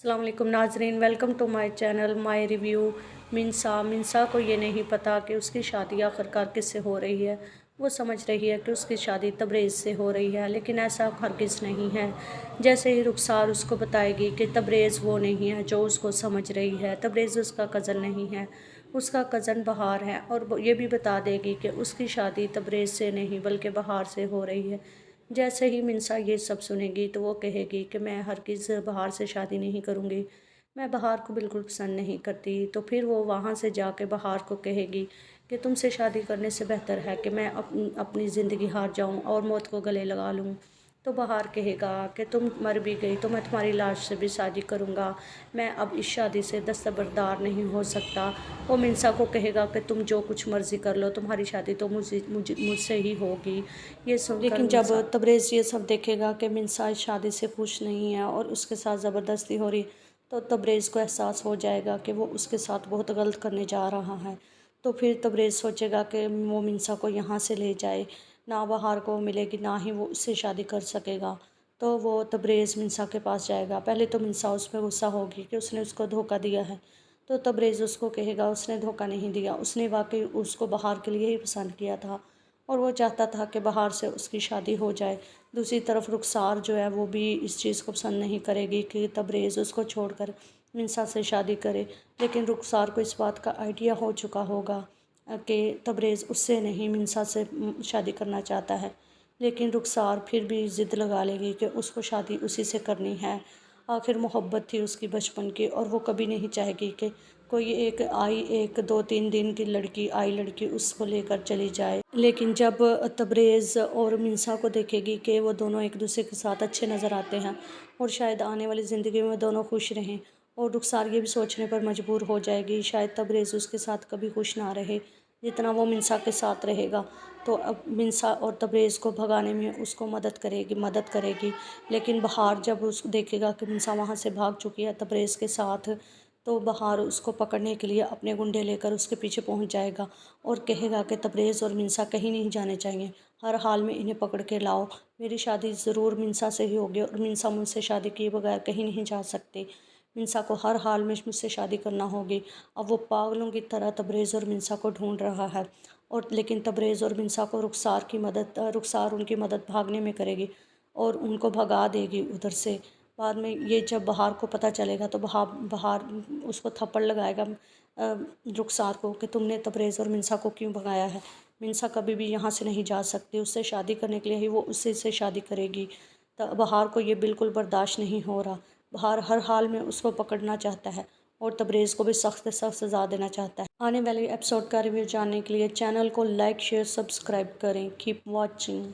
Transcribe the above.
अस्सलाम वालेकुम नाजरीन, welcome to my channel my review. Minsa को ये नहीं पता कि उसकी शादी आखिरकार किससे हो रही है। वो समझ रही है कि उसकी शादी तबरेज़ से हो रही है, लेकिन ऐसा हरगिज़ नहीं है। जैसे ही रुखसार उसको बताएगी कि तबरेज़ वो नहीं है जो उसको समझ रही है, तबरेज़ उसका कज़न नहीं है, उसका कज़न बहार है, और वो ये भी बता देगी कि उसकी शादी तबरेज़ से नहीं बल्कि बहार से हो रही है। जैसे ही मिनसा ये सब सुनेगी तो वो कहेगी कि मैं हरगिज़ बहार से शादी नहीं करूँगी, मैं बहार को बिल्कुल पसंद नहीं करती। तो फिर वो वहाँ से जाके बहार को कहेगी कि तुमसे शादी करने से बेहतर है कि मैं अपनी ज़िंदगी हार जाऊँ और मौत को गले लगा लूँ। तो बहार कहेगा कि तुम मर भी गई तो मैं तुम्हारी लाश से भी शादी करूँगा, मैं अब इस शादी से दस्तबरदार नहीं हो सकता। वो मिनसा को कहेगा कि तुम जो कुछ मर्ज़ी कर लो, तुम्हारी शादी तो मुझसे ही होगी। ये सुनकर लेकिन जब तबरेज़ ये सब देखेगा कि मिनसा इस शादी से खुश नहीं है और उसके साथ ज़बरदस्ती हो रही, तो तबरेज़ को एहसास हो जाएगा कि वो उसके साथ बहुत गलत करने जा रहा है। तो फिर तबरेज़ सोचेगा कि वो मिनसा को यहाँ से ले जाए, ना बहार को मिलेगी ना ही वो उससे शादी कर सकेगा। तो वो तबरेज़ मिनसा के पास जाएगा। पहले तो मिनसा उस पर गुस्सा होगी कि उसने उसको धोखा दिया है। तो तबरेज़ उसको कहेगा उसने धोखा नहीं दिया, उसने वाकई उसको बहार के लिए ही पसंद किया था और वो चाहता था कि बहार से उसकी शादी हो जाए। दूसरी तरफ रुखसार जो है वो भी इस चीज़ को पसंद नहीं करेगी कि तबरेज़ उसको छोड़कर मिनसा से शादी करे। लेकिन रुखसार को इस बात का आइडिया हो चुका होगा कि तबरेज़ उससे नहीं मिनसा से शादी करना चाहता है। लेकिन रुखसार फिर भी ज़िद लगा लेगी कि उसको शादी उसी से करनी है। आखिर मोहब्बत थी उसकी बचपन की और वो कभी नहीं चाहेगी कि कोई एक 2-3 दिन की लड़की उसको लेकर चली जाए। लेकिन जब तबरेज़ और मिनसा को देखेगी कि वो दोनों एक दूसरे के साथ अच्छे नज़र आते हैं और शायद आने वाली ज़िंदगी में दोनों खुश रहें, और रुखसार ये भी सोचने पर मजबूर हो जाएगी शायद तबरेज़ उसके साथ कभी खुश ना रहे जितना वो मिनसा के साथ रहेगा। तो अब मिनसा और तबरेज़ को भगाने में उसको मदद करेगी। लेकिन बहार जब उसको देखेगा कि मिनसा वहाँ से भाग चुकी है तबरेज़ के साथ, तो बहार उसको पकड़ने के लिए अपने गुंडे लेकर उसके पीछे पहुंच जाएगा और कहेगा कि तबरेज़ और मिनसा कहीं नहीं जाने चाहिए, हर हाल में इन्हें पकड़ के लाओ, मेरी शादी ज़रूर मिनसा से ही होगी और मिनसा मुझसे शादी किए बगैर कहीं नहीं जा सकती, मिनसा को हर हाल में मुझसे शादी करना होगी। अब वो पागलों की तरह तबरेज़ और मिनसा को ढूंढ रहा है, और लेकिन तबरेज़ और मिनसा को रुखसार उनकी मदद भागने में करेगी और उनको भगा देगी उधर से। बाद में ये जब बहार को पता चलेगा तो बहार उसको थप्पड़ लगाएगा रुखसार को कि तुमने तबरेज़ और मिनसा को क्यों भगाया है। मिनसा कभी भी यहाँ से नहीं जा सकती, उससे शादी करने के लिए ही वो उसी से शादी करेगी। तो बहार को ये बिल्कुल बर्दाश्त नहीं हो रहा। बहार हर हाल में उसको पकड़ना चाहता है और तबरेज़ को भी सख्त से सख्त सज़ा देना चाहता है। आने वाले एपिसोड का रिव्यू जानने के लिए चैनल को लाइक शेयर सब्सक्राइब करें। Keep watching.